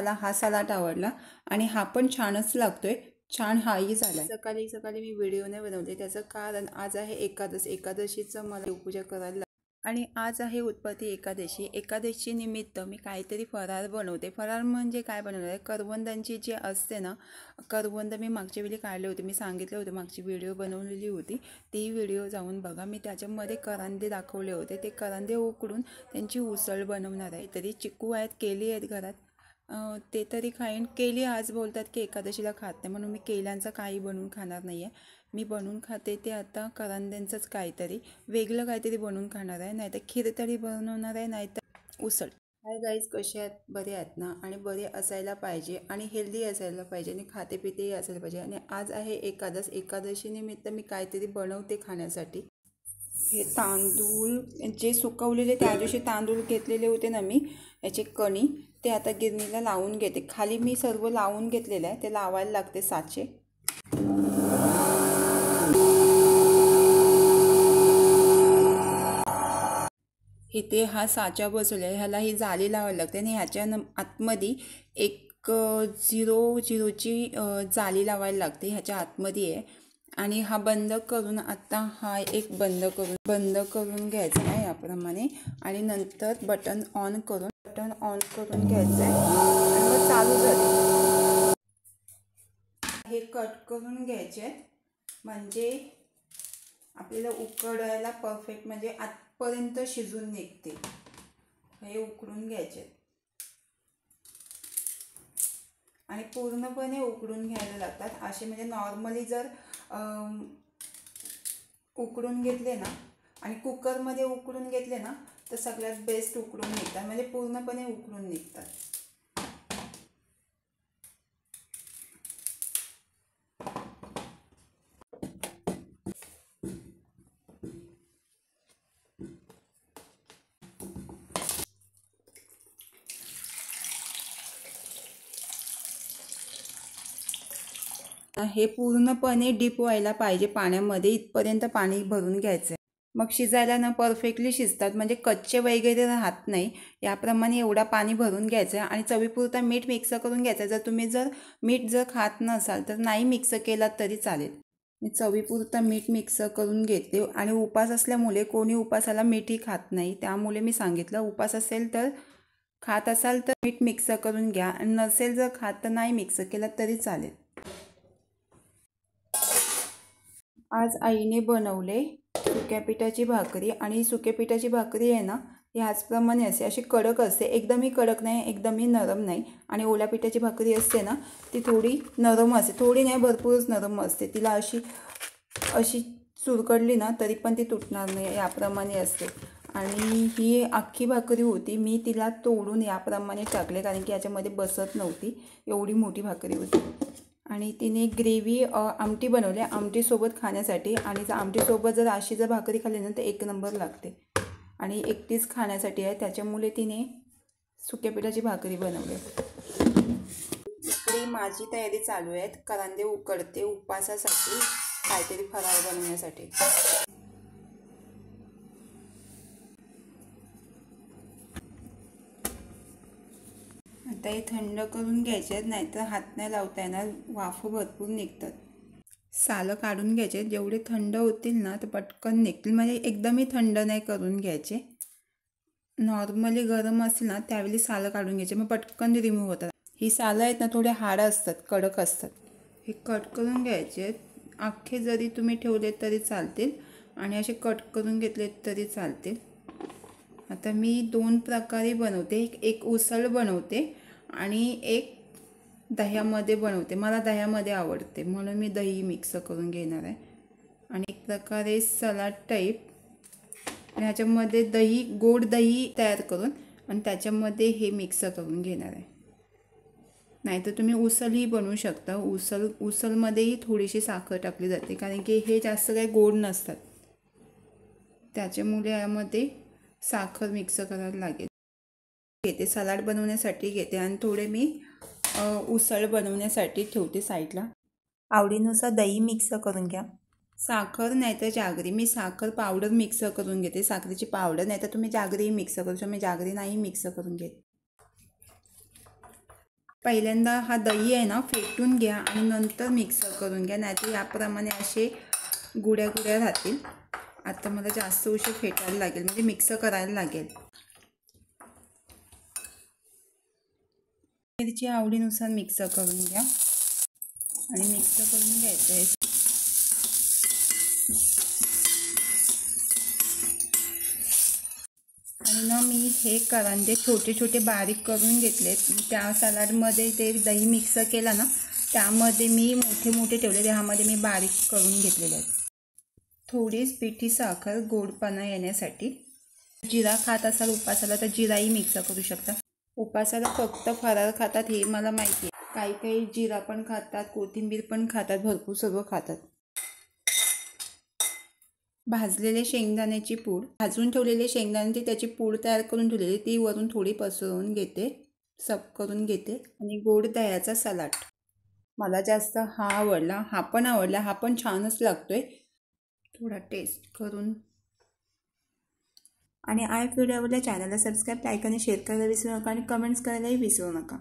मला हा सलाड आवडला आणि हा पण छानच लागतोय, छान हाही झाला। सकाळी सकाळी मी व्हिडिओ नाही बनवले त्याचं कारण आज आहे एकादश, एकादशीचं मला देवपूजा करायला आणि आज आहे उत्पत्ती एकादशी। एकादशी निमित्त मी काहीतरी फराळ बनवते। फराळ म्हणजे काय बनवणार आहे, करवंदांची जी असते ना, करवंद मी मागच्या वेळी काढले होते, मी सांगितले होते मागची व्हिडिओ बनवलेली होती, ती व्हिडिओ जाऊन बघा। मी त्याच्यामध्ये करांदे दाखवले होते, ते करांदे उकडून त्यांची उसळ बनवणार आहे। तरी चिकू आहेत, केली आहेत घरात, ते तरी खाईन। केली आज बोलतात की एकादशीला खात नाही, म्हणून मी केल्यांचं काही बनवून खाणार नाही आहे। मी बनवून खाते ते आता करंद्यांचंच काहीतरी वेगळं काहीतरी बनवून खाणार आहे, नाहीतर खीर तरी बनवणार आहे, नाहीतर उसळ। हाय गाईज, कसे आहेत, बरे आहेत ना? आणि बरे असायला पाहिजे आणि हेल्दी असायला पाहिजे आणि खाते पितेही असायला पाहिजे। आणि आज आहे एकादश, एकादशीनिमित्त मी काहीतरी बनवते खाण्यासाठी। हे तांदूळ जे सुकवलेले त्या दिवशी तांदूळ घेतलेले होते ना मी, याचे कणी, ते आता गिरणीला लावून घेते। खाली मी सर्व लावून घेतलेलं आहे, ते लावायला लागते साचे। इथे हा साचा बसवला आहे, ह्याला ही जाळी लावायला लागते आणि ह्याच्या आतमध्ये एक 0-0ची जाळी लावायला लागते, ह्याच्या आतमध्ये आहे। आणि हा बंद करून, आता हा एक बंद करून घ्यायचा आहे याप्रमाणे, आणि नंतर बटन ऑन करून घ्यायचं आहे आणि मग चालू झाले। हे कट करून घ्यायचे म्हणजे आपल्याला उकडायला परफेक्ट, म्हणजे आतपर्यंत शिजून निघते। हे उकडून घ्यायचे आणि पूर्णपणे उकडून घ्यायला लागतात असे, म्हणजे नॉर्मली जर उकडून घेतले ना आणि कुकरमध्ये उकडून घेतले ना तर सगळ्यात बेस्ट उकडून निघतात, म्हणजे पूर्णपणे उकडून निघतात। हे पूर्णपणे डीप व्हायला पाहिजे पाण्यामध्ये, इथपर्यंत पाणी भरून घ्यायचं, मग शिजायला ना परफेक्टली शिजतात, म्हणजे कच्चे वगैरे राहत नाही। याप्रमाणे एवढा पाणी भरून घ्यायचं आणि चवीपुरता मीठ मिक्स करून घ्यायचं। जर तुम्ही मीठ जर खात नसाल तर नाही मिक्स केला तरी चालेल। मी चवीपुरता मीठ मिक्स करून घेते आणि उपास असल्यामुळे कोणी उपासाला मीठही खात नाही, त्यामुळे मी सांगितलं उपास असेल तर, खात असाल तर मीठ मिक्स करून घ्या, आणि नसेल जर खात तर नाही मिक्स केला तरी चालेल। आज आईने बनवले सुक्या पिठाची भाकरी, आणि सुक्या पिठाची भाकरी आहे ना ह्याचप्रमाणे असते, अशी कडक असते, एकदमही कडक नाही, एकदमही नरम नाही। आणि ओल्या पिठाची भाकरी असते ना ती थोडी नरम असते, थोडी नाही भरपूरच नरम असते, तिला अशी चुरकडली ना तरी पण ती तुटणार नाही, याप्रमाणे असते। आणि ही अख्खी भाकरी होती, मी तिला तोडून याप्रमाणे टाकले कारण की याच्यामध्ये बसत नव्हती, एवढी मोठी भाकरी होती। आणि तिने ग्रेव्ही आमटी बनवली आमटीसोबत खाण्यासाठी, आणि जर आमटीसोबत जर अशी जर भाकरी खाल्ली ना तर एक नंबर लागते, आणि एकटीच खाण्यासाठी आहे त्याच्यामुळे तिने सुक्या पिठाची भाकरी बनवली। इकडे माझी तयारी चालू आहे, करांदे उकडते उपवासासाठी, काहीतरी फराळ बनवण्यासाठी। आता हे थंड करून घ्यायचे आहेत, नाहीतर हात नाही लावता येणार, वाफ भरपूर निघतात। सालं काढून घ्यायचे, जेवढे थंड होतील ना तर पटकन निघतील, म्हणजे एकदमही थंड नाही करून घ्यायचे। नॉर्मली गरम असतील ना त्यावेळी सालं काढून घ्यायचे, मग पटकन रिमूव्ह होतात। ही सालं आहेत ना थोडे हार्ड असतात, कडक असतात। हे कट करून घ्यायचे, अख्खे जरी तुम्ही ठेवले तरी चालतील आणि असे कट करून घेतले तरी चालतील। आता मी दोन प्रकारे बनवते, एक उसळ बनवते आणि एक दह्यामध्ये बनवते। मला दह्यामध्ये आवडते म्हणून मी दही मिक्स करून घेणार आहे, आणि एक प्रकारे सलाड टाईप, आणि ह्याच्यामध्ये दही, गोड दही तयार करून आणि त्याच्यामध्ये हे मिक्स करून घेणार आहे। नाहीतर तुम्ही उसळही बनवू शकता, उसळमध्येही थोडीशी साखर टाकली जाते कारण की हे जास्त काही गोड नसतात, त्याच्यामुळे यामध्ये साखर मिक्स करायला लागेल। घेते सलाड बनवण्यासाठी घेते आणि थोडे मी उसळ बनवण्यासाठी ठेवते साईडला। आवडीनुसार दही मिक्स करून घ्या, साखर नाहीतर जागरी, मी साखर पावडर मिक्स करून घेते, साखरेची पावडर, नाहीतर तुम्ही जागरीही मिक्स करू शकता, मी जागरी नाही मिक्स करून घेते। पहिल्यांदा हा दही आहे ना फेटून घ्या आणि नंतर मिक्सर करून घ्या, नाहीतर याप्रमाणे असे गुड्या गुड्या राहतील. आता मला जास्त उशीर फेटायला लागेल, म्हणजे मिक्स करायला लागेल. मिरची आवडीनुसार मिक्स करून घ्या आणि मिक्स करून घ्यायचं आहे. आणि ना मी हे कांदे छोटे छोटे बारीक करून घेतलेत. त्या सलाडमध्ये ते दही मिक्स केलं ना त्यामध्ये मी मोठे मोठे ठेवले, ह्यामध्ये मी बारीक करून घेतलेले आहेत. थोडी पिठी साखर गोडपणा येण्यासाठी. जिरा खात असाल उपासाला तर जिराही मिक्स करू शकता. उपासाला फक्त फराळ खातात हे मला माहिती आहे, काही काही जिरा पण खातात, कोथिंबीर पण खातात, भरपूर सर्व खातात. भाजलेले शेंगदाण्याची पूड, भाजून ठेवलेले शेंगदाणे त्याची पूड तयार करून ठेवलेली ती वरून थोडी पसरवून घेते, सब करून घेते. आणि गोड दह्याचा सलाड मला जास्त हा आवडला, हा पण आवडला, हा पण छानच लागतोय. थोडा टेस्ट करून. आणि व्हिडिओ आवडल्या चॅनलला सबस्क्राईब, लाईक आणि शेअर करायला विसरू नका आणि कमेंट्स करायलाही विसरू नका.